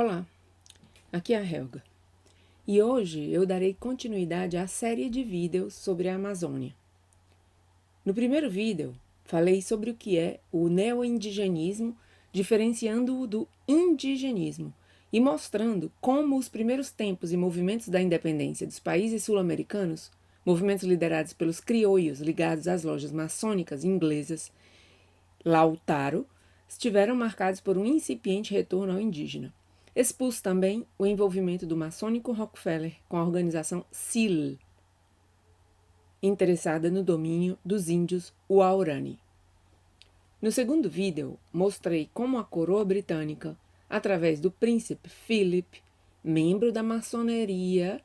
Olá, aqui é a Helga e hoje eu darei continuidade à série de vídeos sobre a Amazônia. No primeiro vídeo, falei sobre o que é o neoindigenismo, diferenciando-o do indigenismo e mostrando como os primeiros tempos e movimentos da independência dos países sul-americanos, movimentos liderados pelos crioulos ligados às lojas maçônicas inglesas, Lautaro, estiveram marcados por um incipiente retorno ao indígena. Expus também o envolvimento do maçônico Rockefeller com a organização SEAL, interessada no domínio dos índios Waorani. No segundo vídeo, mostrei como a coroa britânica, através do príncipe Philip, membro da maçonaria,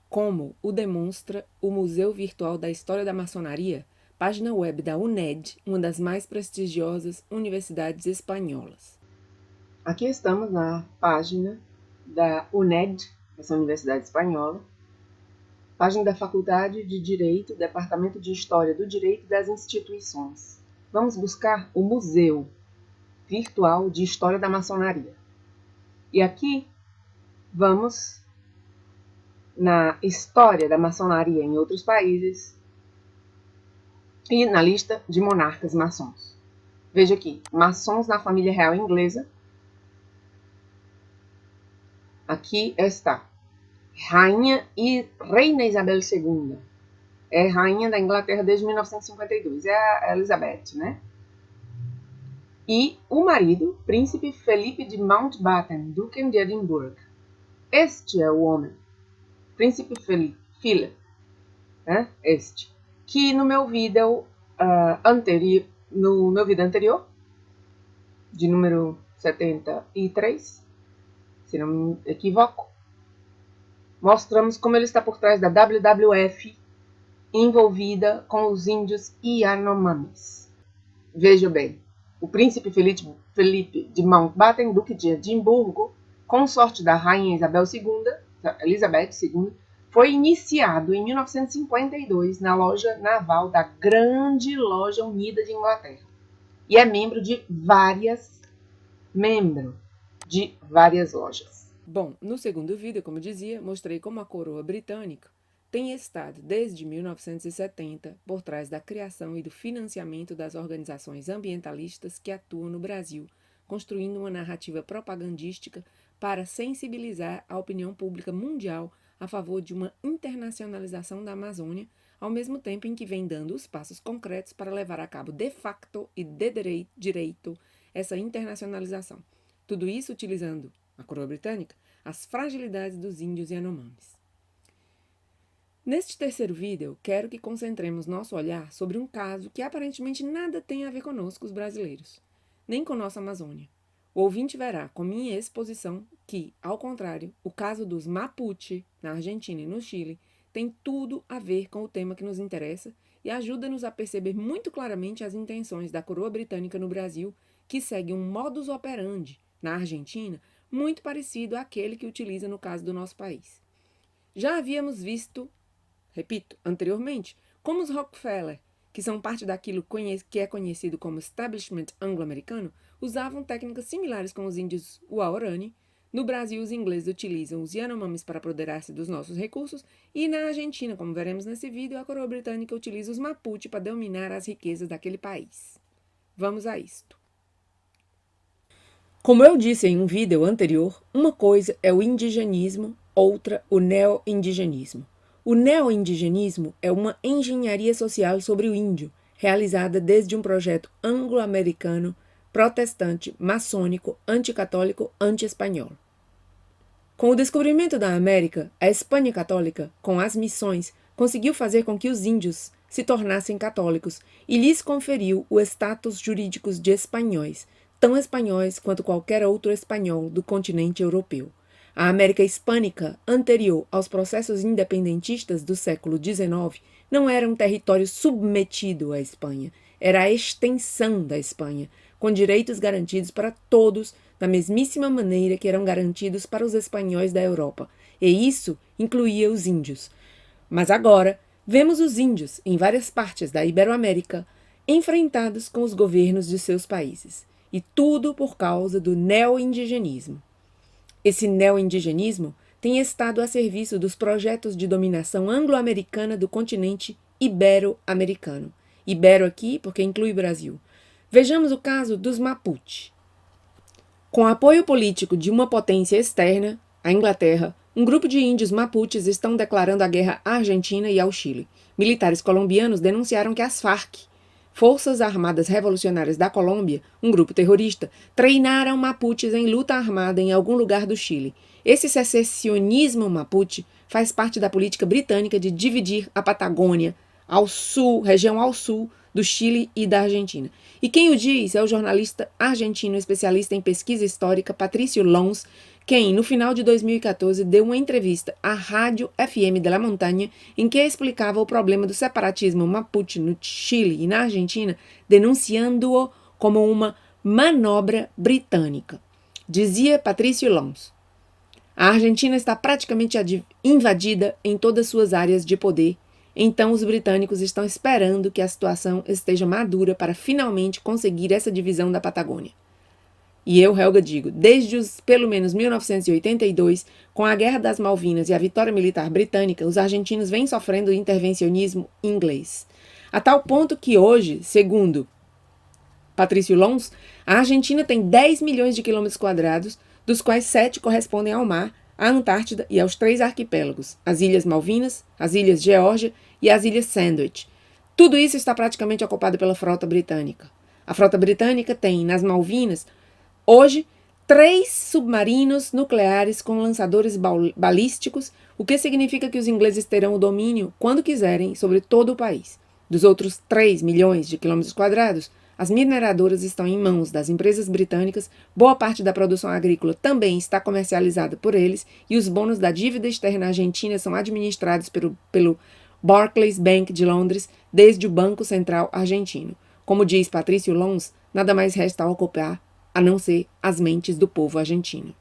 como o demonstra o Museu Virtual da História da Maçonaria, página web da UNED, uma das mais prestigiosas universidades espanholas. Aqui estamos na página da UNED, essa universidade espanhola, página da Faculdade de Direito, Departamento de História do Direito das Instituições. Vamos buscar o Museu Virtual de História da Maçonaria. E aqui vamos na História da Maçonaria em outros países e na lista de monarcas maçons. Veja aqui, maçons na família real inglesa. Aqui está. Rainha e Reina Isabel II. É rainha da Inglaterra desde 1952. É a Elizabeth, né? E o marido, príncipe Felipe de Mountbatten, duque de Edimburgo. Este é o homem. Príncipe Philip. Né? Este. Que no meu vídeo anterior, de número 73, se não me equivoco, mostramos como ele está por trás da WWF, envolvida com os índios Yanomamis. Veja bem, o príncipe Felipe de Mountbatten, duque de Edimburgo, consorte da rainha Elizabeth II, foi iniciado em 1952 na loja naval da Grande Loja Unida de Inglaterra e é membro de várias lojas. Bom, no segundo vídeo, como dizia, mostrei como a coroa britânica tem estado, desde 1970, por trás da criação e do financiamento das organizações ambientalistas que atuam no Brasil, construindo uma narrativa propagandística para sensibilizar a opinião pública mundial a favor de uma internacionalização da Amazônia, ao mesmo tempo em que vem dando os passos concretos para levar a cabo de facto e de direito essa internacionalização. Tudo isso utilizando a coroa britânica, as fragilidades dos índios Yanomamis. Neste terceiro vídeo, quero que concentremos nosso olhar sobre um caso que aparentemente nada tem a ver conosco, os brasileiros, nem com nossa Amazônia. O ouvinte verá com minha exposição que, ao contrário, o caso dos Mapuche, na Argentina e no Chile, tem tudo a ver com o tema que nos interessa e ajuda-nos a perceber muito claramente as intenções da coroa britânica no Brasil, que segue um modus operandi, na Argentina, muito parecido àquele que utiliza no caso do nosso país. Já havíamos visto, repito, anteriormente, como os Rockefeller, que são parte daquilo que é conhecido como establishment anglo-americano, usavam técnicas similares com os índios Waorani. No Brasil, os ingleses utilizam os Yanomamis para apoderar-se dos nossos recursos e na Argentina, como veremos nesse vídeo, a coroa britânica utiliza os Mapuche para dominar as riquezas daquele país. Vamos a isto. Como eu disse em um vídeo anterior, uma coisa é o indigenismo, outra o neoindigenismo. O neoindigenismo é uma engenharia social sobre o índio, realizada desde um projeto anglo-americano, protestante, maçônico, anticatólico, anti-espanhol. Com o descobrimento da América, a Espanha católica, com as missões, conseguiu fazer com que os índios se tornassem católicos e lhes conferiu o status jurídico de espanhóis, tão espanhóis quanto qualquer outro espanhol do continente europeu. A América Hispânica, anterior aos processos independentistas do século XIX, não era um território submetido à Espanha, era a extensão da Espanha, com direitos garantidos para todos, da mesmíssima maneira que eram garantidos para os espanhóis da Europa, e isso incluía os índios. Mas agora, vemos os índios, em várias partes da Iberoamérica, enfrentados com os governos de seus países. E tudo por causa do neoindigenismo. Esse neo-indigenismo tem estado a serviço dos projetos de dominação anglo-americana do continente ibero-americano. Ibero aqui porque inclui Brasil. Vejamos o caso dos Mapuche. Com apoio político de uma potência externa, a Inglaterra, um grupo de índios mapuches estão declarando a guerra à Argentina e ao Chile. Militares colombianos denunciaram que as Farc, Forças Armadas Revolucionárias da Colômbia, um grupo terrorista, treinaram mapuches em luta armada em algum lugar do Chile. Esse secessionismo mapuche faz parte da política britânica de dividir a Patagônia ao sul, região ao sul do Chile e da Argentina. E quem o diz é o jornalista argentino especialista em pesquisa histórica Patricio Lons, quem, no final de 2014, deu uma entrevista à Rádio FM de la Montaña em que explicava o problema do separatismo mapuche no Chile e na Argentina, denunciando-o como uma manobra britânica. Dizia Patricio Lons: a Argentina está praticamente invadida em todas suas áreas de poder. Então, os britânicos estão esperando que a situação esteja madura para finalmente conseguir essa divisão da Patagônia. E eu, Helga, digo, desde pelo menos 1982, com a Guerra das Malvinas e a vitória militar britânica, os argentinos vêm sofrendo intervencionismo inglês. A tal ponto que hoje, segundo Patricio Lons, a Argentina tem 10 milhões de quilômetros quadrados, dos quais 7 correspondem ao mar, à Antártida e aos 3 arquipélagos, as Ilhas Malvinas, as Ilhas Geórgia e as Ilhas Sandwich. Tudo isso está praticamente ocupado pela frota britânica. A frota britânica tem, nas Malvinas, hoje, 3 submarinos nucleares com lançadores balísticos, o que significa que os ingleses terão o domínio, quando quiserem, sobre todo o país. Dos outros 3 milhões de quilômetros quadrados, as mineradoras estão em mãos das empresas britânicas, boa parte da produção agrícola também está comercializada por eles e os bônus da dívida externa argentina são administrados pelo Barclays Bank de Londres desde o Banco Central Argentino. Como diz Patricio Lons, nada mais resta a ocupar a não ser as mentes do povo argentino.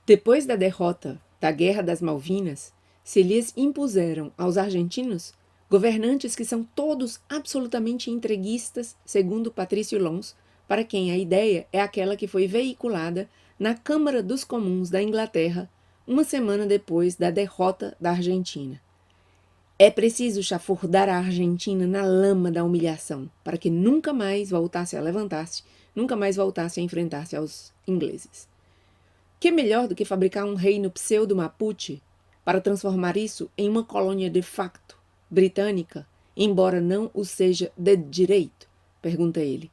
Depois da derrota da Guerra das Malvinas, se lhes impuseram aos argentinos governantes que são todos absolutamente entreguistas, segundo Patricio Lons, para quem a ideia é aquela que foi veiculada na Câmara dos Comuns da Inglaterra, uma semana depois da derrota da Argentina. É preciso chafurdar a Argentina na lama da humilhação, para que nunca mais voltasse a levantar-se, nunca mais voltasse a enfrentar-se aos ingleses. Que melhor do que fabricar um reino pseudo-mapuche para transformar isso em uma colônia de facto britânica, embora não o seja de direito? Pergunta ele.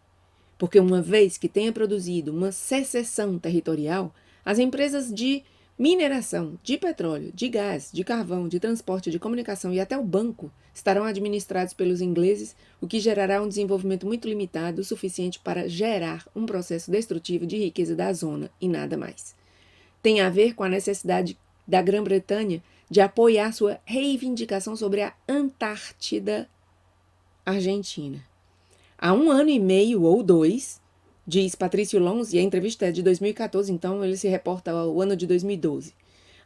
Porque uma vez que tenha produzido uma secessão territorial, as empresas de mineração, de petróleo, de gás, de carvão, de transporte, de comunicação e até o banco estarão administrados pelos ingleses, o que gerará um desenvolvimento muito limitado, o suficiente para gerar um processo destrutivo de riqueza da zona e nada mais. Tem a ver com a necessidade da Grã-Bretanha de apoiar sua reivindicação sobre a Antártida Argentina. Há 1 ano e meio ou 2, diz Patricio Lons, e a entrevista é de 2014, então ele se reporta ao ano de 2012.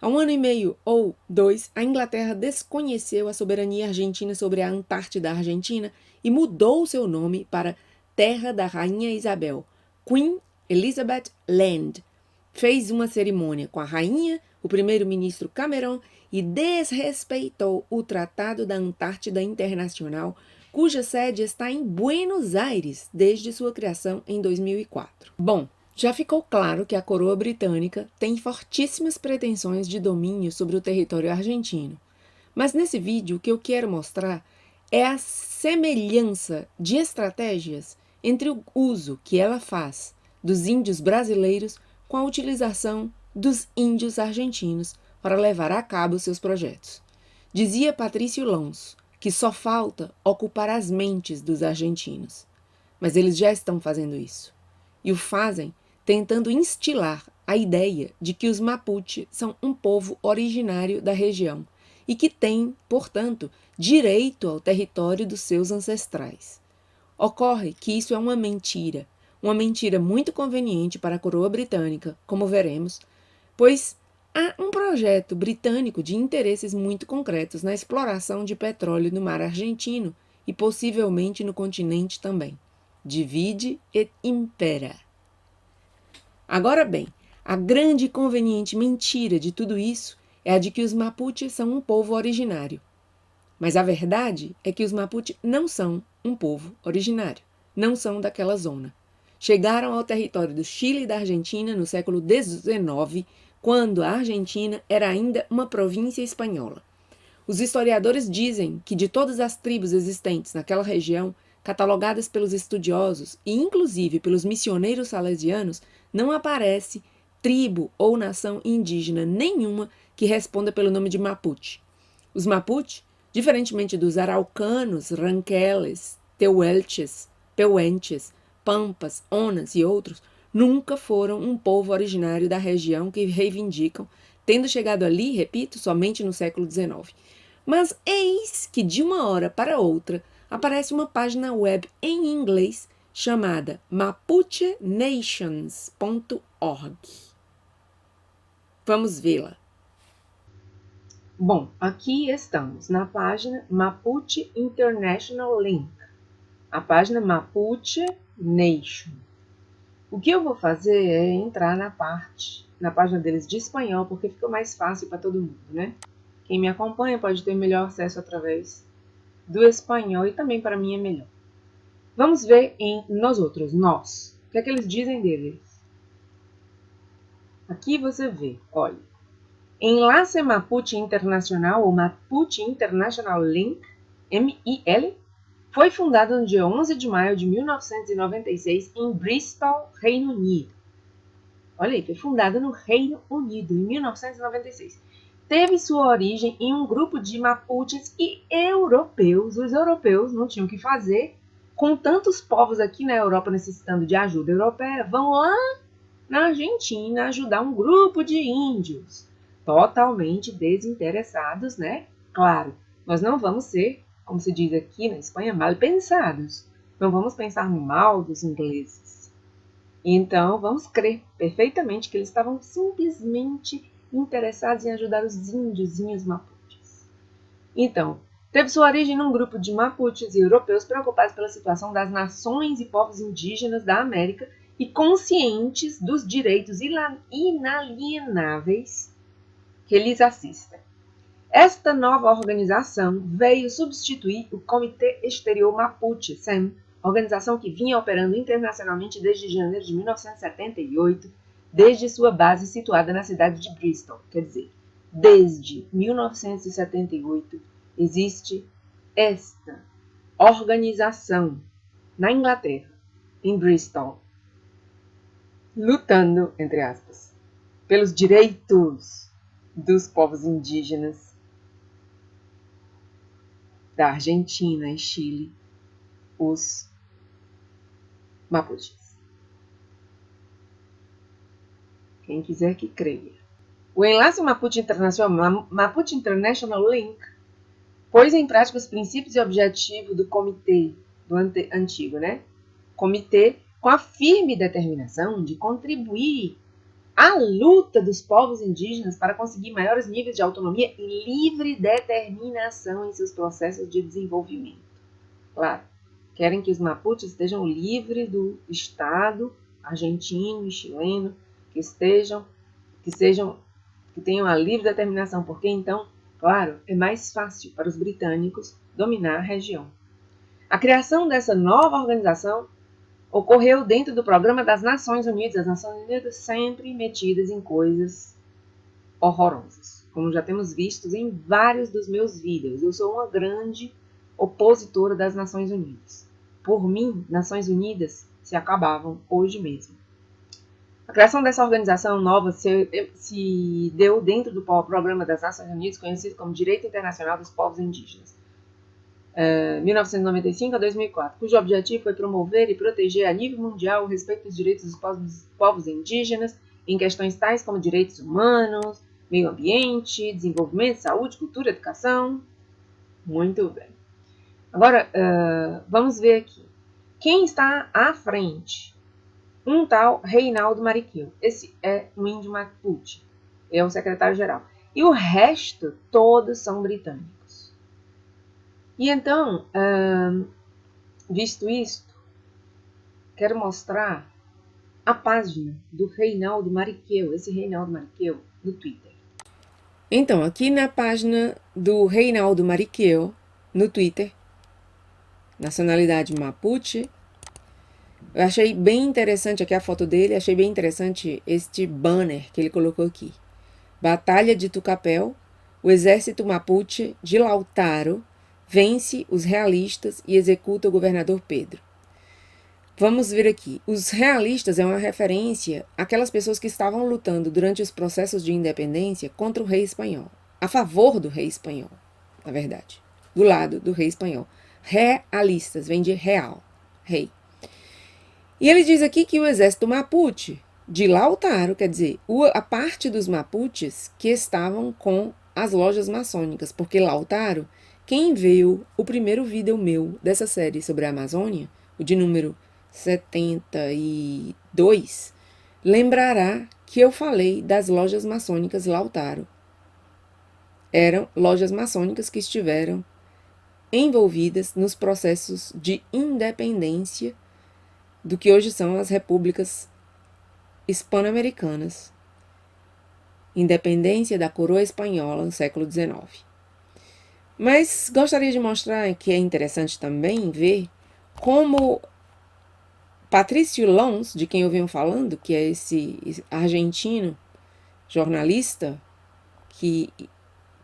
Há 1 ano e meio ou 2, a Inglaterra desconheceu a soberania argentina sobre a Antártida Argentina e mudou seu nome para Terra da Rainha Isabel, Queen Elizabeth Land. Fez uma cerimônia com a rainha, o primeiro-ministro Cameron e desrespeitou o Tratado da Antártida Internacional, cuja sede está em Buenos Aires desde sua criação em 2004. Bom, já ficou claro que a coroa britânica tem fortíssimas pretensões de domínio sobre o território argentino. Mas nesse vídeo o que eu quero mostrar é a semelhança de estratégias entre o uso que ela faz dos índios brasileiros com a utilização dos índios argentinos para levar a cabo seus projetos. Dizia Patricio Lons que só falta ocupar as mentes dos argentinos. Mas eles já estão fazendo isso. E o fazem tentando instilar a ideia de que os Mapuche são um povo originário da região e que têm, portanto, direito ao território dos seus ancestrais. Ocorre que isso é uma mentira muito conveniente para a coroa britânica, como veremos, pois há um projeto britânico de interesses muito concretos na exploração de petróleo no mar argentino e possivelmente no continente também. Divide et impera. Agora bem, A grande e conveniente mentira de tudo isso é a de que os Mapuches são um povo originário. Mas a verdade é que os Mapuche não são um povo originário, não são daquela zona. Chegaram ao território do Chile e da Argentina no século XIX, quando a Argentina era ainda uma província espanhola. Os historiadores dizem que de todas as tribos existentes naquela região, catalogadas pelos estudiosos e inclusive pelos missioneiros salesianos, não aparece tribo ou nação indígena nenhuma que responda pelo nome de Mapuche. Os Mapuche, diferentemente dos araucanos, ranqueles, tehuelches, peuenches, pampas, onas e outros, nunca foram um povo originário da região que reivindicam, tendo chegado ali, repito, somente no século XIX. Mas eis que de uma hora para outra aparece uma página web em inglês chamada mapuchenations.org. Vamos vê-la. Bom, aqui estamos na página Mapuche International Link, a página Mapuche Nation. O que eu vou fazer é entrar na página deles de espanhol, porque fica mais fácil para todo mundo, né? Quem me acompanha pode ter melhor acesso através do espanhol e também para mim é melhor. Vamos ver em nós. O que é que eles dizem deles? Aqui você vê, olha. Enlace Mapuche Internacional, ou Mapuche International Link, MIL, foi fundado no dia 11 de maio de 1996 em Bristol, Reino Unido. Olha aí, foi fundado no Reino Unido em 1996. Teve sua origem em um grupo de Mapuches e europeus. Os europeus não tinham o que fazer. Com tantos povos aqui na Europa necessitando de ajuda europeia, vão lá na Argentina ajudar um grupo de índios totalmente desinteressados, né? Claro, nós não vamos ser, como se diz aqui na Espanha, mal pensados. Não vamos pensar mal dos ingleses. Então, vamos crer perfeitamente que eles estavam simplesmente interessados em ajudar os índiozinhos mapuches. Então, teve sua origem num grupo de mapuches e europeus preocupados pela situação das nações e povos indígenas da América e conscientes dos direitos inalienáveis que lhes assistem. Esta nova organização veio substituir o Comitê Exterior Mapuche, SEM, organização que vinha operando internacionalmente desde janeiro de 1978, desde sua base situada na cidade de Bristol. Quer dizer, desde 1978 existe esta organização na Inglaterra, em Bristol, lutando, entre aspas, pelos direitos dos povos indígenas da Argentina e Chile, os Mapuches. Quem quiser que creia. O enlace Mapuche International, Mapuche International Link, pôs em prática os princípios e objetivos do comitê, do antigo, né? Comitê com a firme determinação de contribuir à luta dos povos indígenas para conseguir maiores níveis de autonomia e livre determinação em seus processos de desenvolvimento. Claro, querem que os Mapuches estejam livres do Estado argentino e chileno, que tenham a livre determinação, porque então, claro, é mais fácil para os britânicos dominar a região. A criação dessa nova organização ocorreu dentro do Programa das Nações Unidas. As Nações Unidas sempre metidas em coisas horrorosas, como já temos visto em vários dos meus vídeos. Eu sou uma grande opositora das Nações Unidas. Por mim, Nações Unidas se acabavam hoje mesmo. A criação dessa organização nova se deu dentro do Programa das Nações Unidas, conhecido como Direito Internacional dos Povos Indígenas, 1995 a 2004, cujo objetivo foi promover e proteger a nível mundial o respeito dos direitos dos povos indígenas em questões tais como direitos humanos, meio ambiente, desenvolvimento, saúde, cultura, educação. Muito bem. Agora, vamos ver aqui. Quem está à frente? Um tal Reinaldo Mariquinho. Esse é um índio Mapuche. É o secretário-geral. E o resto, todos são britânicos. E então, visto isto, quero mostrar a página do Reinaldo Mariquel, esse Reinaldo Mariquel, no Twitter. Então, aqui na página do Reinaldo Mariquel, no Twitter, nacionalidade Mapuche, eu achei bem interessante aqui a foto dele, achei bem interessante este banner que ele colocou aqui. Batalha de Tucapel, o exército Mapuche de Lautaro vence os realistas e executa o governador Pedro. Vamos ver aqui. Os realistas é uma referência àquelas pessoas que estavam lutando durante os processos de independência contra o rei espanhol. A favor do rei espanhol, na verdade. Do lado do rei espanhol. Realistas, vem de real, rei. E ele diz aqui que o exército Mapuche de Lautaro, quer dizer, a parte dos Mapuches que estavam com as lojas maçônicas, porque Lautaro, quem viu o primeiro vídeo meu dessa série sobre a Amazônia, o de número 72, lembrará que eu falei das lojas maçônicas Lautaro. Eram lojas maçônicas que estiveram envolvidas nos processos de independência do que hoje são as repúblicas hispano-americanas, independência da coroa espanhola no século XIX. Mas gostaria de mostrar que é interessante também ver como Patrício Lons, de quem eu venho falando, que é esse argentino jornalista,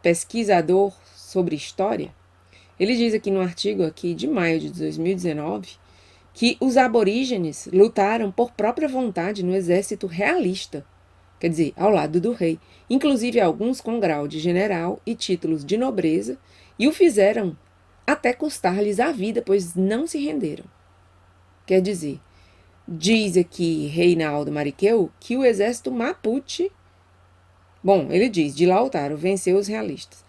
pesquisador sobre história, ele diz aqui no artigo aqui de maio de 2019 que os aborígenes lutaram por própria vontade no exército realista, quer dizer, ao lado do rei, inclusive alguns com grau de general e títulos de nobreza, e o fizeram até custar-lhes a vida, pois não se renderam. Quer dizer, diz aqui Reinaldo Mariquel que o exército Mapuche, ele diz, de Lautaro, venceu os realistas.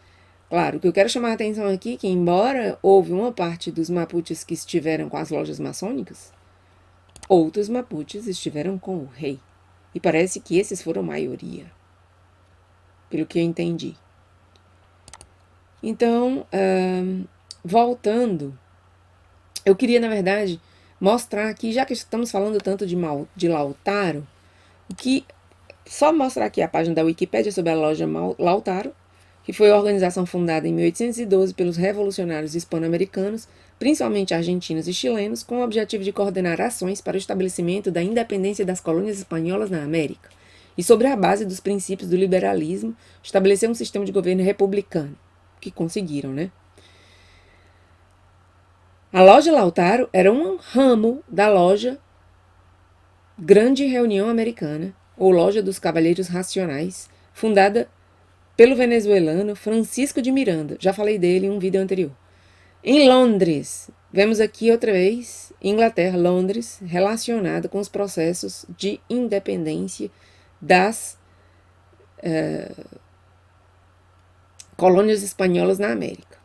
Claro, o que eu quero chamar a atenção aqui é que, embora houve uma parte dos Mapuches que estiveram com as lojas maçônicas, outros Mapuches estiveram com o rei. E parece que esses foram a maioria, pelo que eu entendi. Então, voltando, eu queria, na verdade, mostrar aqui, já que estamos falando tanto de Lautaro, só mostrar aqui a página da Wikipédia sobre a loja Lautaro, que foi a organização fundada em 1812 pelos revolucionários hispano-americanos, principalmente argentinos e chilenos, com o objetivo de coordenar ações para o estabelecimento da independência das colônias espanholas na América, e sobre a base dos princípios do liberalismo, estabelecer um sistema de governo republicano, que conseguiram, né? A loja Lautaro era um ramo da loja Grande Reunião Americana, ou Loja dos Cavalheiros Racionais, fundada pelo venezuelano Francisco de Miranda. Já falei dele em um vídeo anterior. Em Londres, vemos aqui outra vez, Inglaterra, Londres, relacionada com os processos de independência das colônias espanholas na América.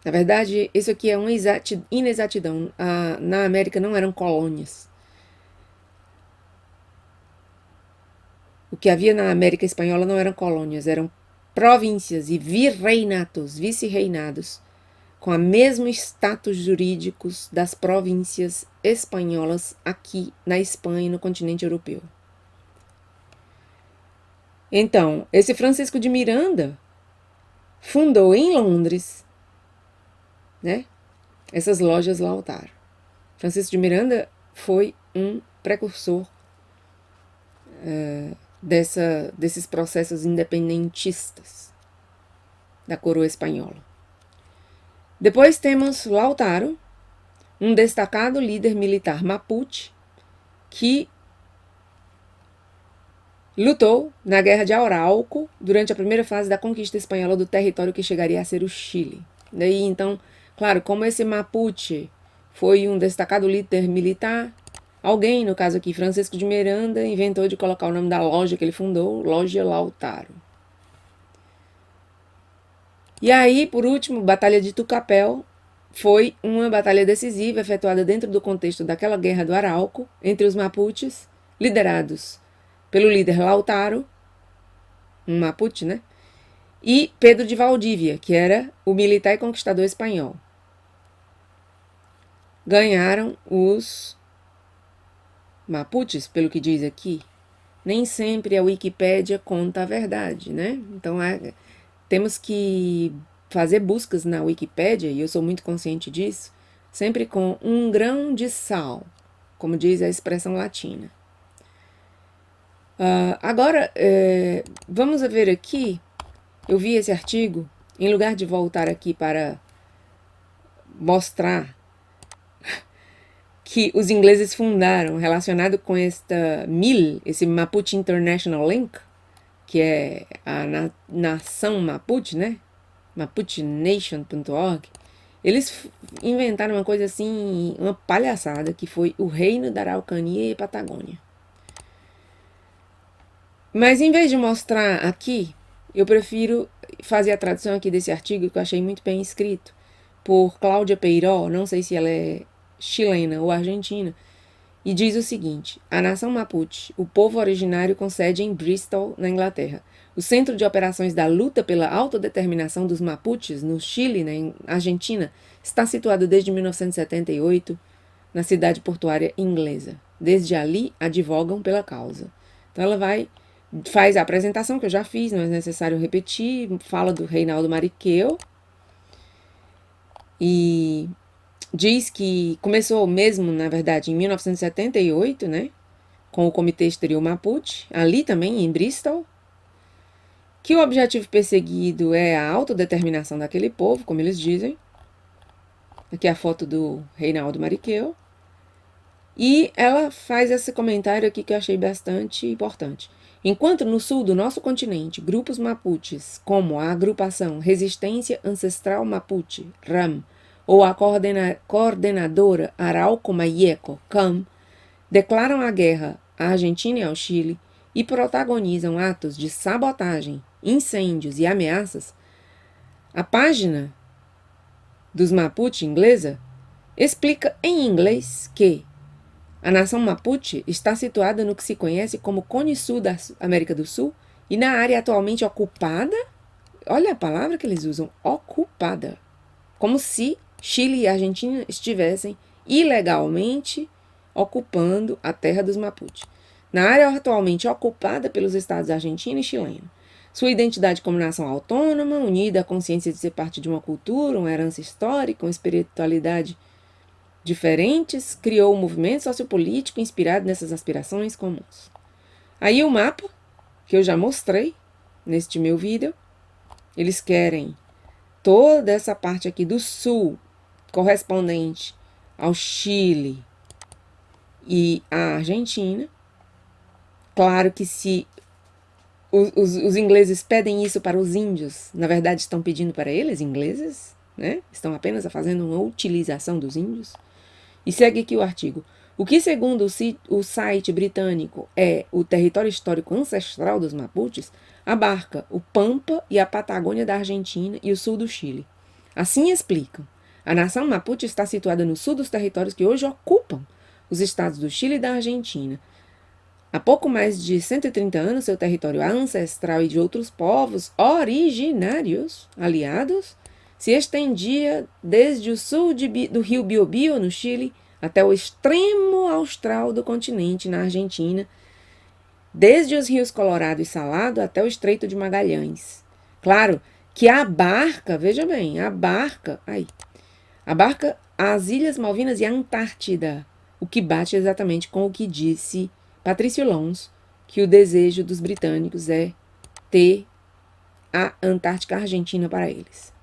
Na verdade, isso aqui é uma inexatidão. Na América não eram colônias. O que havia na América Espanhola não eram colônias, eram províncias e virreinatos, vice-reinados, com o mesmo status jurídicos das províncias espanholas aqui na Espanha e no continente europeu. Então, esse Francisco de Miranda fundou em Londres, né, essas lojas Lautaro. Francisco de Miranda foi um precursor desses processos independentistas da coroa espanhola. Depois temos Lautaro, um destacado líder militar mapuche que lutou na Guerra de Arauco durante a primeira fase da conquista espanhola do território que chegaria a ser o Chile. Daí, então, claro, como esse mapuche foi um destacado líder militar, alguém, no caso aqui, Francisco de Miranda, inventou de colocar o nome da loja que ele fundou, Loja Lautaro. E aí, por último, Batalha de Tucapel foi uma batalha decisiva efetuada dentro do contexto daquela Guerra do Arauco entre os Mapuches, liderados pelo líder Lautaro, um Mapuche, né? E Pedro de Valdívia, que era o militar e conquistador espanhol. Ganharam os mapuches, pelo que diz aqui, nem sempre a Wikipédia conta a verdade, né? Então, temos que fazer buscas na Wikipédia, e eu sou muito consciente disso, sempre com um grão de sal, como diz a expressão latina. Agora, vamos ver aqui, eu vi esse artigo, em lugar de voltar aqui para mostrar que os ingleses fundaram, relacionado com esse Mapuche International Link, que é a nação Mapuche, né? MapucheNation.org, eles inventaram uma coisa assim, uma palhaçada, que foi o Reino da Araucania e Patagônia. Mas em vez de mostrar aqui, eu prefiro fazer a tradução aqui desse artigo que eu achei muito bem escrito, por Cláudia Peiró, não sei se ela é chilena ou argentina, e diz o seguinte: a nação Mapuche, o povo originário com sede em Bristol, na Inglaterra. O centro de operações da luta pela autodeterminação dos Mapuches, no Chile, na Argentina, está situado desde 1978 na cidade portuária inglesa. Desde ali, advogam pela causa. Então ela faz a apresentação que eu já fiz, não é necessário repetir, fala do Reinaldo Mariquel e diz que começou mesmo, na verdade, em 1978, né, com o Comitê Exterior Mapuche, ali também em Bristol, que o objetivo perseguido é a autodeterminação daquele povo, como eles dizem. Aqui é a foto do Reinaldo Mariquel. E ela faz esse comentário aqui que eu achei bastante importante. Enquanto no sul do nosso continente, grupos mapuches, como a agrupação Resistência Ancestral Mapuche, RAM, ou a coordenadora Arauco Maieco, CAM, declaram a guerra à Argentina e ao Chile e protagonizam atos de sabotagem, incêndios e ameaças, a página dos Mapuche inglesa explica em inglês que a nação Mapuche está situada no que se conhece como Cone Sul da América do Sul e na área atualmente ocupada, olha a palavra que eles usam, ocupada, como se Chile e Argentina estivessem ilegalmente ocupando a terra dos Mapuche. Na área atualmente ocupada pelos estados argentino e chileno. Sua identidade como nação autônoma, unida à consciência de ser parte de uma cultura, uma herança histórica, uma espiritualidade diferentes, criou um movimento sociopolítico inspirado nessas aspirações comuns. Aí o mapa, que eu já mostrei neste meu vídeo, eles querem toda essa parte aqui do sul, correspondente ao Chile e à Argentina. Claro que se os ingleses pedem isso para os índios, na verdade estão pedindo para eles, ingleses, né? Estão apenas fazendo uma utilização dos índios. E segue aqui o artigo. O que, segundo o site britânico, é o território histórico ancestral dos Mapuches, abarca o Pampa e a Patagônia da Argentina e o sul do Chile. Assim explicam. A nação Mapuche está situada no sul dos territórios que hoje ocupam os estados do Chile e da Argentina. Há pouco mais de 130 anos, seu território ancestral e de outros povos originários, aliados, se estendia desde o sul do rio Biobío, no Chile, até o extremo austral do continente, na Argentina, desde os rios Colorado e Salado até o Estreito de Magalhães. Claro que abarca, veja bem, abarca as Ilhas Malvinas e a Antártida, o que bate exatamente com o que disse Patrício Lons, que o desejo dos britânicos é ter a Antártica Argentina para eles.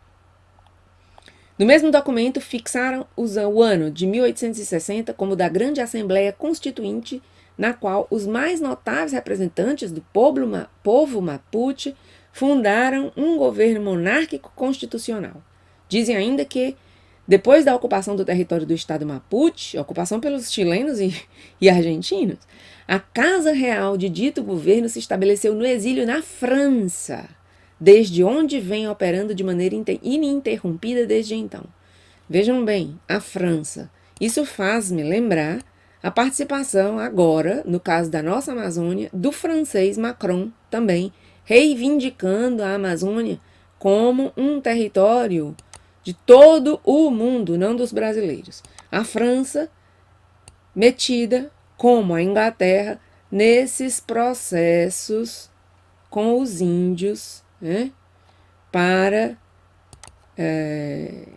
No mesmo documento, fixaram o ano de 1860 como da Grande Assembleia Constituinte, na qual os mais notáveis representantes do povo Mapuche fundaram um governo monárquico constitucional. Dizem ainda que, depois da ocupação do território do estado Mapuche, ocupação pelos chilenos e argentinos, a Casa Real de dito governo se estabeleceu no exílio na França, desde onde vem operando de maneira ininterrompida desde então. Vejam bem, a França. Isso faz-me lembrar a participação agora, no caso da nossa Amazônia, do francês Macron também, reivindicando a Amazônia como um território de todo o mundo, não dos brasileiros. A França metida como a Inglaterra nesses processos com os índios, né, para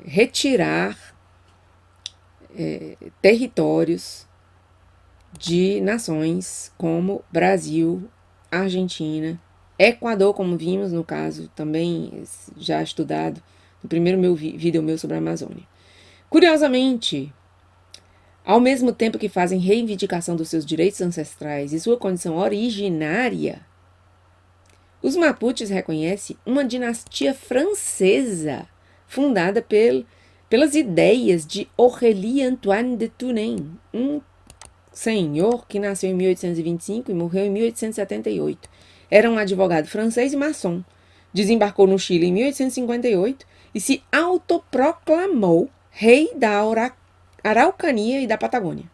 retirar territórios de nações como Brasil, Argentina, Equador, como vimos no caso também já estudado no primeiro vídeo meu sobre a Amazônia. Curiosamente, ao mesmo tempo que fazem reivindicação dos seus direitos ancestrais e sua condição originária, os Mapuches reconhecem uma dinastia francesa fundada pelas ideias de Aurélie Antoine de Touraine, um senhor que nasceu em 1825 e morreu em 1878. Era um advogado francês e maçom. Desembarcou no Chile em 1858 e se autoproclamou rei da Araucania e da Patagônia.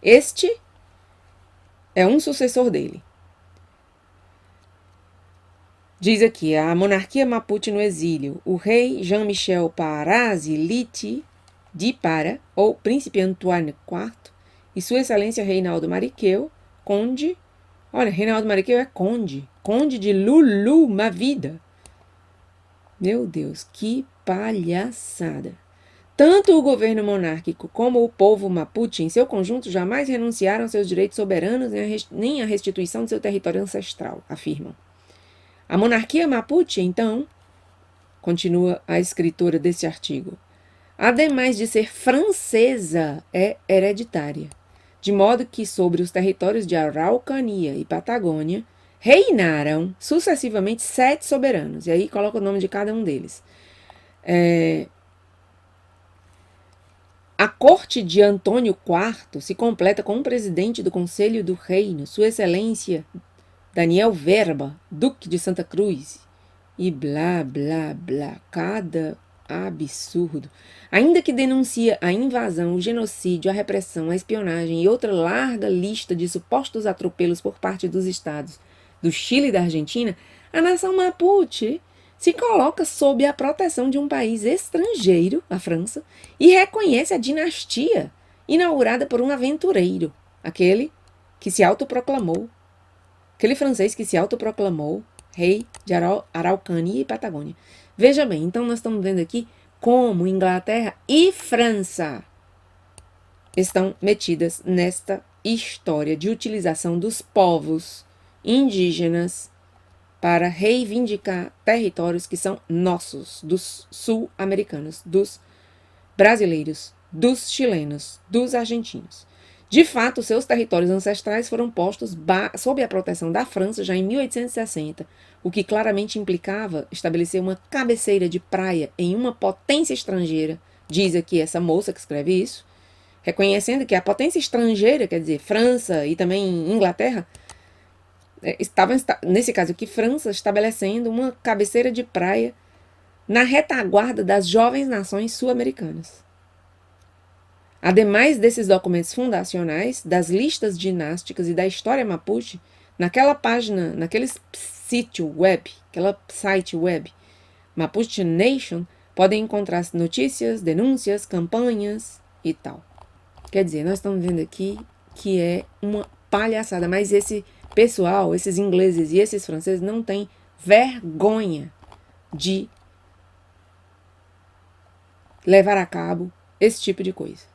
Este é um sucessor dele. Diz aqui, a monarquia Mapuche no exílio, o rei Jean-Michel Parazzi de Para, ou príncipe Antoine IV, e sua excelência Reinaldo Mariqueu, conde. Olha, Reinaldo Mariqueu é conde de Lulu, uma vida. Meu Deus, que palhaçada. Tanto o governo monárquico como o povo Mapuche, em seu conjunto, jamais renunciaram aos seus direitos soberanos nem à restituição de seu território ancestral, afirmam. A monarquia Mapuche, então, continua a escritora desse artigo, ademais de ser francesa, é hereditária, de modo que sobre os territórios de Araucania e Patagônia reinaram sucessivamente 7 soberanos, e aí coloca o nome de cada um deles. A corte de Antônio IV se completa com um presidente do Conselho do Reino, Sua Excelência Daniel Verba, Duque de Santa Cruz, e blá, blá, blá, cada absurdo. Ainda que denuncia a invasão, o genocídio, a repressão, a espionagem e outra larga lista de supostos atropelos por parte dos estados do Chile e da Argentina, a nação Mapuche se coloca sob a proteção de um país estrangeiro, a França, e reconhece a dinastia inaugurada por um aventureiro, aquele francês que se autoproclamou rei de Araucania e Patagônia. Veja bem, então nós estamos vendo aqui como Inglaterra e França estão metidas nesta história de utilização dos povos indígenas para reivindicar territórios que são nossos, dos sul-americanos, dos brasileiros, dos chilenos, dos argentinos. De fato, seus territórios ancestrais foram postos sob a proteção da França já em 1860, o que claramente implicava estabelecer uma cabeceira de praia em uma potência estrangeira, diz aqui essa moça que escreve isso, reconhecendo que a potência estrangeira, quer dizer, França e também Inglaterra, estava, nesse caso aqui, França, estabelecendo uma cabeceira de praia na retaguarda das jovens nações sul-americanas. Ademais desses documentos fundacionais, das listas dinásticas e da história Mapuche, naquela página, naquele site web, Mapuche Nation, podem encontrar notícias, denúncias, campanhas e tal. Quer dizer, nós estamos vendo aqui que é uma palhaçada, mas esse pessoal, esses ingleses e esses franceses não têm vergonha de levar a cabo esse tipo de coisa.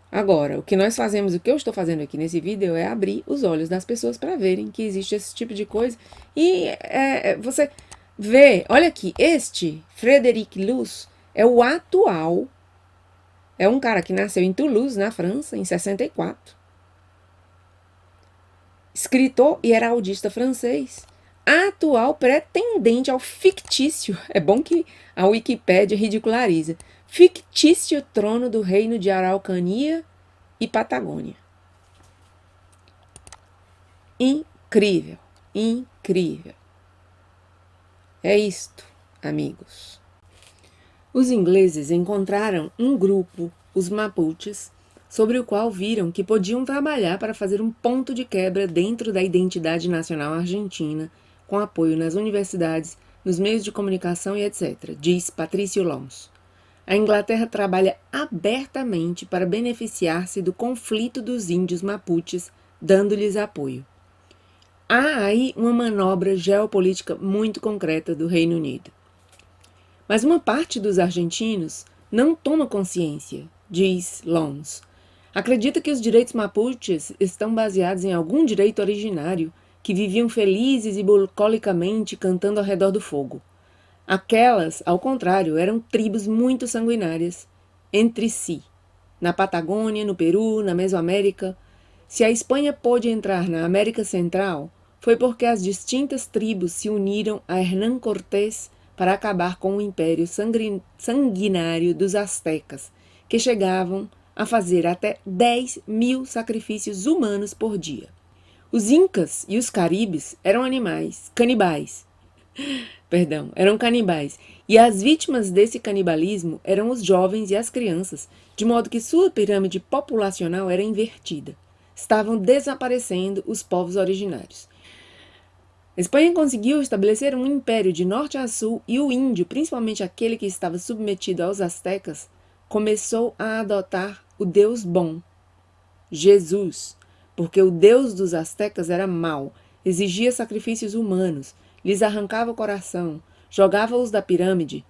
Agora, o que nós fazemos, o que eu estou fazendo aqui nesse vídeo é abrir os olhos das pessoas para verem que existe esse tipo de coisa. E você vê, olha aqui, este Frédéric Luz é o atual, é um cara que nasceu em Toulouse, na França, em 64. Escritor e heraldista francês, atual pretendente ao fictício, é bom que a Wikipédia ridiculariza, fictício trono do reino de Araucania e Patagônia. Incrível, incrível. É isto, amigos. Os ingleses encontraram um grupo, os Mapuches, sobre o qual viram que podiam trabalhar para fazer um ponto de quebra dentro da identidade nacional argentina, com apoio nas universidades, nos meios de comunicação e etc., diz Patrício Lons. a Inglaterra trabalha abertamente para beneficiar-se do conflito dos índios mapuches, dando-lhes apoio. Há aí uma manobra geopolítica muito concreta do Reino Unido. Mas uma parte dos argentinos não toma consciência, diz Lons. Acredita que os direitos mapuches estão baseados em algum direito originário, que viviam felizes e bucolicamente cantando ao redor do fogo. Aquelas, ao contrário, eram tribos muito sanguinárias entre si. Na Patagônia, no Peru, na Mesoamérica. Se a Espanha pôde entrar na América Central, foi porque as distintas tribos se uniram a Hernán Cortés para acabar com o império sanguinário dos astecas, que chegavam a fazer até 10.000 sacrifícios humanos por dia. Os incas e os caribes eram canibais, e as vítimas desse canibalismo eram os jovens e as crianças, de modo que sua pirâmide populacional era invertida. Estavam desaparecendo os povos originários. A Espanha conseguiu estabelecer um império de norte a sul e o índio, principalmente aquele que estava submetido aos astecas, começou a adotar o Deus bom, Jesus, porque o Deus dos astecas era mau, exigia sacrifícios humanos, lhes arrancava o coração, jogava-os da pirâmide.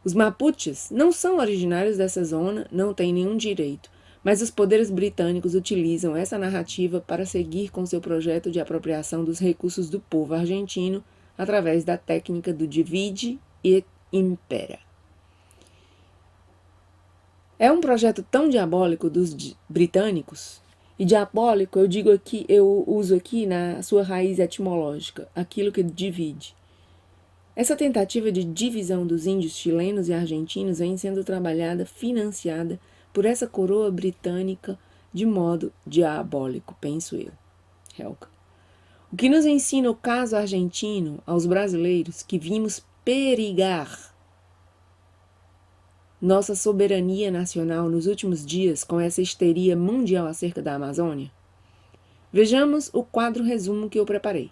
Os mapuches não são originários dessa zona, não têm nenhum direito, mas os poderes britânicos utilizam essa narrativa para seguir com seu projeto de apropriação dos recursos do povo argentino através da técnica do divide e impera. É um projeto tão diabólico dos britânicos, e diabólico eu uso aqui na sua raiz etimológica, aquilo que divide. Essa tentativa de divisão dos índios chilenos e argentinos vem sendo trabalhada, financiada por essa coroa britânica de modo diabólico, penso eu. Helka. O que nos ensina o caso argentino aos brasileiros que vimos perigar nossa soberania nacional nos últimos dias com essa histeria mundial acerca da Amazônia? Vejamos o quadro resumo que eu preparei.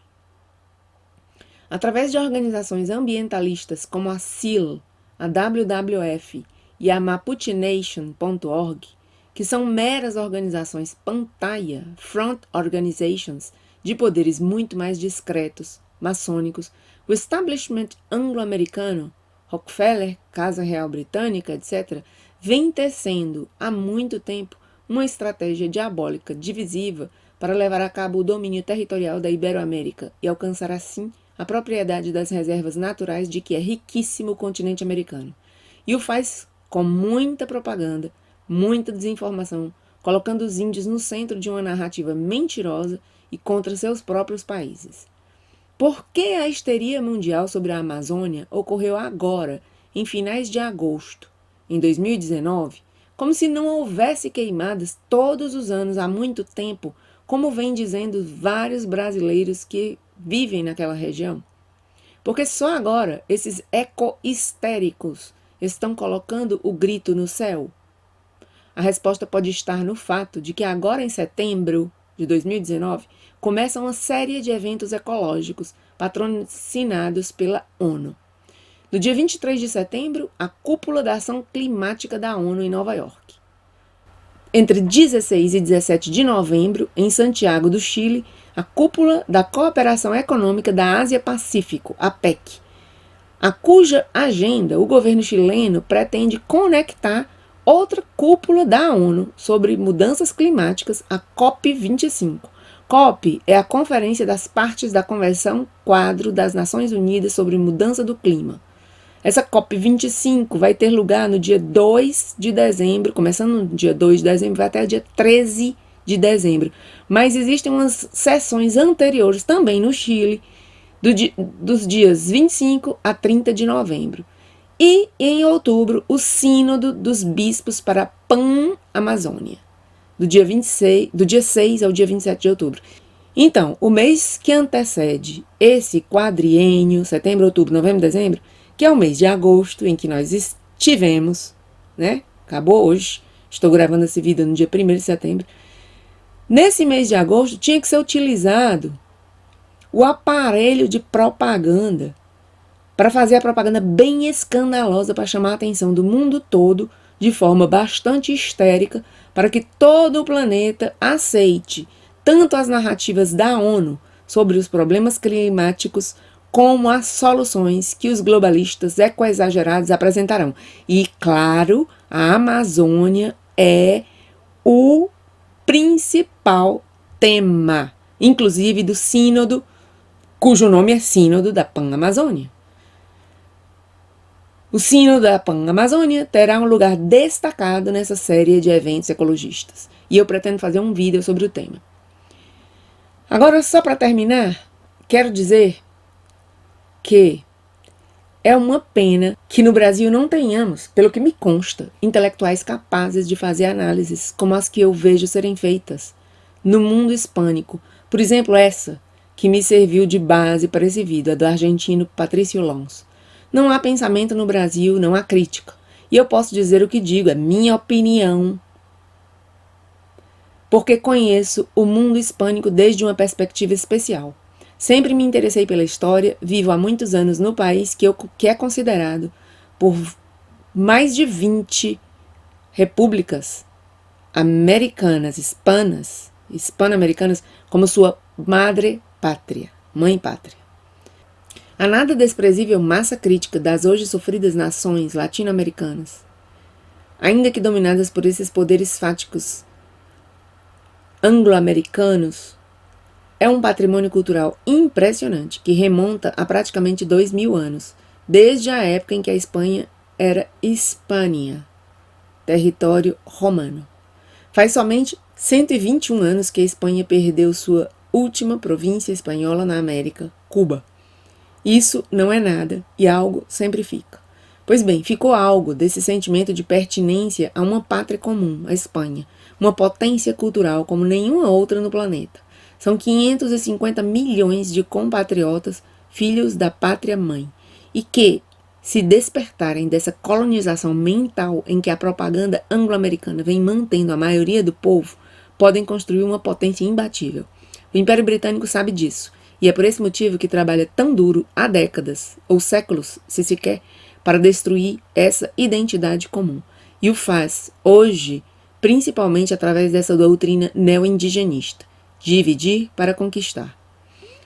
Através de organizações ambientalistas como a CIL, a WWF e a MapucheNation.org, que são meras organizações pantaia, front organizations, de poderes muito mais discretos, maçônicos, o establishment anglo-americano, Rockefeller, Casa Real Britânica, etc., vem tecendo há muito tempo uma estratégia diabólica divisiva para levar a cabo o domínio territorial da Iberoamérica e alcançar assim a propriedade das reservas naturais de que é riquíssimo o continente americano. E o faz com muita propaganda, muita desinformação, colocando os índios no centro de uma narrativa mentirosa e contra seus próprios países. Por que a histeria mundial sobre a Amazônia ocorreu agora, em finais de agosto, em 2019, como se não houvesse queimadas todos os anos há muito tempo, como vem dizendo vários brasileiros que vivem naquela região? Porque só agora esses eco-histéricos estão colocando o grito no céu? A resposta pode estar no fato de que agora em setembro de 2019 começa uma série de eventos ecológicos patrocinados pela ONU. No dia 23 de setembro, a Cúpula da Ação Climática da ONU em Nova York. Entre 16 e 17 de novembro, em Santiago do Chile, a Cúpula da Cooperação Econômica da Ásia-Pacífico, APEC, a cuja agenda o governo chileno pretende conectar outra cúpula da ONU sobre mudanças climáticas, a COP25. COP é a Conferência das Partes da Convenção Quadro das Nações Unidas sobre Mudança do Clima. Essa COP25 vai ter lugar no dia 2 de dezembro, começando no dia 2 de dezembro, vai até o dia 13 de dezembro. Mas existem umas sessões anteriores também no Chile, dos dias 25 a 30 de novembro. E, em outubro, o Sínodo dos Bispos para a Pan-Amazônia, do dia 6 ao dia 27 de outubro. Então, o mês que antecede esse quadriênio, setembro, outubro, novembro, dezembro, que é o mês de agosto, em que nós estivemos, né? Acabou hoje, estou gravando esse vídeo no dia 1º de setembro. Nesse mês de agosto, tinha que ser utilizado o aparelho de propaganda para fazer a propaganda bem escandalosa para chamar a atenção do mundo todo de forma bastante histérica para que todo o planeta aceite tanto as narrativas da ONU sobre os problemas climáticos como as soluções que os globalistas ecoexagerados apresentarão. E, claro, a Amazônia é o principal tema, inclusive do sínodo, cujo nome é Sínodo da Pan-Amazônia. O Sínodo da Pan-Amazônia terá um lugar destacado nessa série de eventos ecologistas, e eu pretendo fazer um vídeo sobre o tema. Agora, só para terminar, quero dizer que é uma pena que no Brasil não tenhamos, pelo que me consta, intelectuais capazes de fazer análises como as que eu vejo serem feitas no mundo hispânico. Por exemplo, essa que me serviu de base para esse vídeo, a do argentino Patricio Lons. Não há pensamento no Brasil, não há crítica. E eu posso dizer o que digo, é minha opinião, porque conheço o mundo hispânico desde uma perspectiva especial. Sempre me interessei pela história, vivo há muitos anos no país que é considerado por mais de 20 repúblicas americanas, hispano-americanas, como sua madre pátria, mãe pátria. A nada desprezível massa crítica das hoje sofridas nações latino-americanas, ainda que dominadas por esses poderes fáticos anglo-americanos, é um patrimônio cultural impressionante que remonta a praticamente 2000 anos, desde a época em que a Espanha era Hispânia, território romano. Faz somente 121 anos que a Espanha perdeu sua última província espanhola na América, Cuba. Isso não é nada e algo sempre fica. Pois bem, ficou algo desse sentimento de pertinência a uma pátria comum, a Espanha, uma potência cultural como nenhuma outra no planeta. São 550 milhões de compatriotas, filhos da pátria-mãe, e que, se despertarem dessa colonização mental em que a propaganda anglo-americana vem mantendo a maioria do povo, podem construir uma potência imbatível. O Império Britânico sabe disso, e é por esse motivo que trabalha tão duro há décadas, ou séculos, se quer, para destruir essa identidade comum. E o faz, hoje, principalmente através dessa doutrina neo-indigenista. Dividir para conquistar.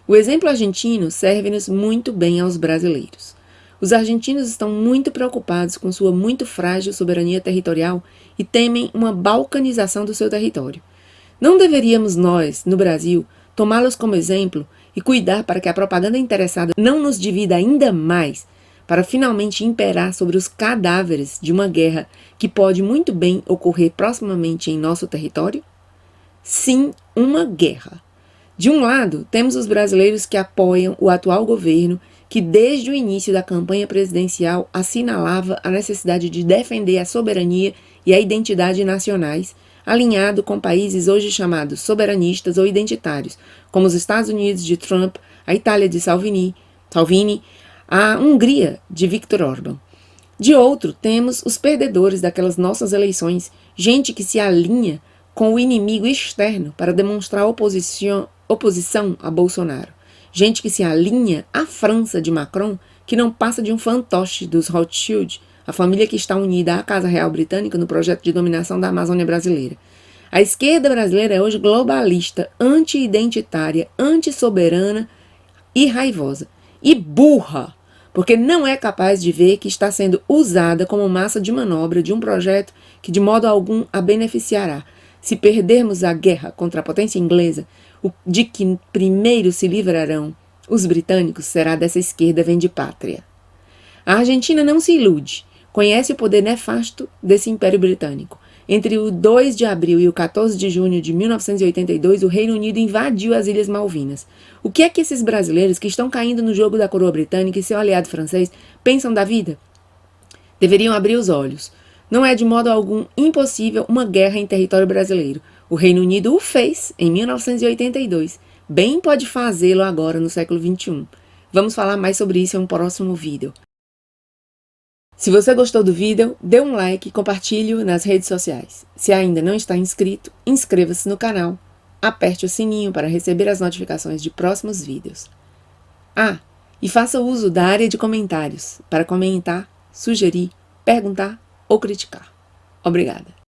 O exemplo argentino serve-nos muito bem aos brasileiros. Os argentinos estão muito preocupados com sua muito frágil soberania territorial e temem uma balcanização do seu território. Não deveríamos nós, no Brasil, tomá-los como exemplo e cuidar para que a propaganda interessada não nos divida ainda mais para finalmente imperar sobre os cadáveres de uma guerra que pode muito bem ocorrer proximamente em nosso território? Sim, uma guerra. De um lado, temos os brasileiros que apoiam o atual governo, que desde o início da campanha presidencial assinalava a necessidade de defender a soberania e a identidade nacionais, alinhado com países hoje chamados soberanistas ou identitários, como os Estados Unidos de Trump, a Itália de Salvini, a Hungria de Viktor Orbán. De outro, temos os perdedores daquelas nossas eleições, gente que se alinha com o inimigo externo para demonstrar oposição a Bolsonaro. Gente que se alinha à França de Macron, que não passa de um fantoche dos Rothschild, a família que está unida à Casa Real Britânica no projeto de dominação da Amazônia brasileira. A esquerda brasileira é hoje globalista, anti-identitária, anti-soberana e raivosa. E burra, porque não é capaz de ver que está sendo usada como massa de manobra de um projeto que de modo algum a beneficiará. Se perdermos a guerra contra a potência inglesa, de que primeiro se livrarão os britânicos será dessa esquerda vendipátria. A Argentina não se ilude, conhece o poder nefasto desse Império Britânico. Entre o 2 de abril e o 14 de junho de 1982, o Reino Unido invadiu as Ilhas Malvinas. O que é que esses brasileiros que estão caindo no jogo da coroa britânica e seu aliado francês pensam da vida? Deveriam abrir os olhos. Não é de modo algum impossível uma guerra em território brasileiro. O Reino Unido o fez em 1982. Bem pode fazê-lo agora no século XXI. Vamos falar mais sobre isso em um próximo vídeo. Se você gostou do vídeo, dê um like e compartilhe-o nas redes sociais. Se ainda não está inscrito, inscreva-se no canal. Aperte o sininho para receber as notificações de próximos vídeos. E faça uso da área de comentários para comentar, sugerir, perguntar ou criticar. Obrigada!